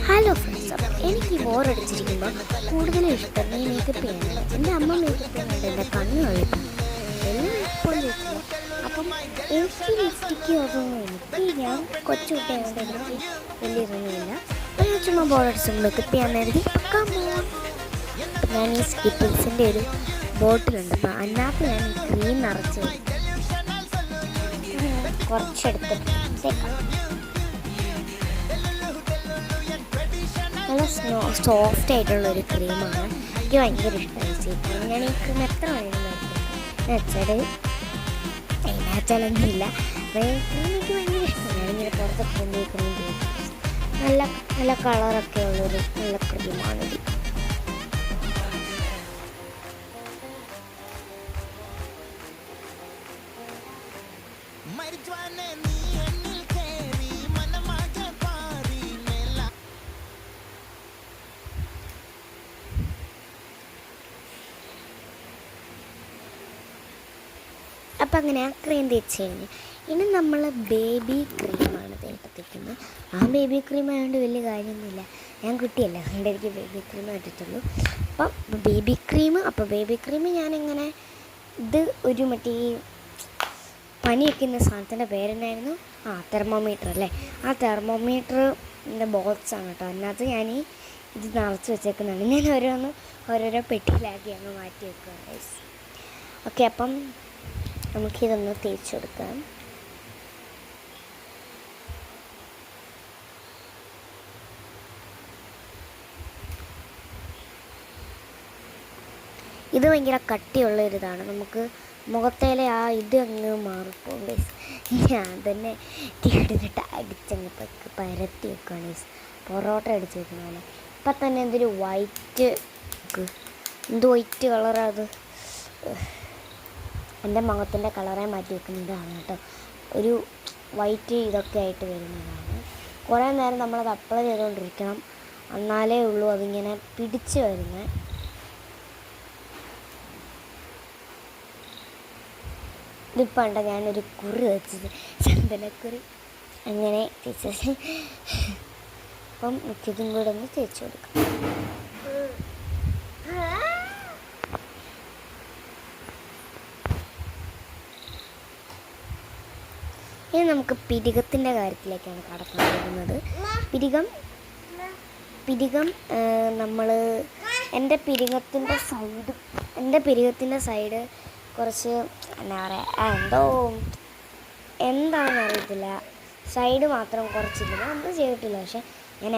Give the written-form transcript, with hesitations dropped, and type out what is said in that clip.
Hello friends, അപ്പം എനിക്ക് ബോറടിച്ചിരിക്കുമ്പോൾ കൂടുതലും ഇഷ്ടം ഈ മേക്കപ്പ് ചെയ്യാനാണ്. എൻ്റെ അമ്മ മേക്കപ്പ് ചെയ്യുന്നുണ്ട്, എൻ്റെ കണ്ണ് കഴിക്കും എല്ലാം ഇപ്പോൾ ചോദിച്ചില്ല. അപ്പം എനിക്ക് ലിപ്സ്റ്റിക്ക് അതൊന്നും എനിക്ക് ഞാൻ കൊച്ചു കുട്ടിയായതുകൊണ്ട് എനിക്ക് വലിയ ഇതൊന്നുമില്ല. അപ്പം ഞാൻ ചുമ്മാ ബോറടിച്ച് മേക്കപ്പ് ചെയ്യാൻ കരുതി ഞാൻ ഈ സ്കിപ്പിൾസിൻ്റെ ഒരു ബോട്ടിലുണ്ട്, അപ്പം അതിനകത്ത് ഞാൻ ഈ ക്രീം നിറച്ച് കുറച്ചെടുത്തിട്ട് നല്ല സോഫ്റ്റ് ആയിട്ടുള്ളൊരു ക്രീമാണ്. എനിക്ക് ഭയങ്കര ഇഷ്ടമായി ക്രീം. ഞാൻ ഈ ക്രീം എത്ര വേണമെങ്കിലും വെച്ചാൽ അതിനകത്തൊന്നുമില്ല. ക്രീം എനിക്ക് ഭയങ്കര ഇഷ്ടമാണ്. ഞാനിങ്ങനെ പുറത്തൊക്കെ കൊണ്ടുപോയി ക്രീം ചെയ്യും. നല്ല നല്ല കളറൊക്കെ ഉള്ളൊരു നല്ല ക്രീമാണിത്. അപ്പം അങ്ങനെ ആ ക്രീം തേച്ച് കഴിഞ്ഞ് ഇനി നമ്മൾ ബേബി ക്രീമാണ് തേക്കത്തേക്കുന്നത്. ആ ബേബി ക്രീം ആയതുകൊണ്ട് വലിയ കാര്യമൊന്നുമില്ല, ഞാൻ കുട്ടിയല്ല, അതുകൊണ്ട് എനിക്ക് ബേബി ക്രീം പറ്റത്തുള്ളൂ. അപ്പം ബേബി ക്രീം ഞാനിങ്ങനെ ഇത് ഒരു മറ്റേ പനി വയ്ക്കുന്ന സാധനത്തിൻ്റെ പേരെന്നായിരുന്നു, തെർമോമീറ്റർ അല്ലേ, ആ തെർമോമീറ്ററിൻ്റെ ബോക്സാണ് കേട്ടോ. അതിനകത്ത് ഞാൻ ഇത് നിറച്ച് വെച്ചേക്കുന്നതാണ്. ഞാൻ ഓരോരോ പെട്ടിയിലാക്കി അങ്ങ് മാറ്റി വെക്കുക. ഓക്കെ, അപ്പം നമുക്കിതൊന്ന് തേച്ച് കൊടുക്കാം. ഇത് ഭയങ്കര കട്ടിയുള്ളൊരിതാണ്, നമുക്ക് മുഖത്തേലെ ആ ഇത് അങ്ങ് മാറിപ്പോകും ഗൈസ്. ഞാൻ തന്നെ തീടിനിട്ട് അടിച്ചങ്ങ് പരത്തി വെക്കുകയാണ് ഗൈസ്, പൊറോട്ട അടിച്ച് വെക്കുന്ന പോലെ. ഇപ്പം തന്നെ എന്തൊരു വൈറ്റ് കളറാണ് അത്. എൻ്റെ മുഖത്തിൻ്റെ കളറെ മാറ്റി വെക്കുന്നതാണ് കേട്ടോ, ഒരു വൈറ്റ് ഇതൊക്കെ ആയിട്ട് വരുന്നതാണ്. കുറേ നേരം നമ്മളത് അപ്ലൈ ചെയ്തുകൊണ്ടിരിക്കണം, എന്നാലേ ഉള്ളൂ അതിങ്ങനെ പിടിച്ച് വരുന്നത്. ഇതിപ്പോൾ ഉണ്ട് ഞാനൊരു കുറി വെച്ചത്, ചന്ദനക്കുറി, അങ്ങനെ തേച്ചത്. അപ്പം മിക്കതും കൂടെ ഒന്ന് തേച്ച് കൊടുക്കാം. ഇനി നമുക്ക് പിരികത്തിൻ്റെ കാര്യത്തിലേക്കാണ് കടക്കാൻ പോകുന്നത്. പിരികം നമ്മൾ എൻ്റെ പിരികത്തിൻ്റെ സൈഡ് കുറച്ച് എന്താ പറയുക, എന്താണെന്ന് അറിയത്തില്ല, സൈഡ് മാത്രം കുറച്ചില്ല, ഒന്നും ചെയ്തിട്ടില്ല. പക്ഷെ ഞാൻ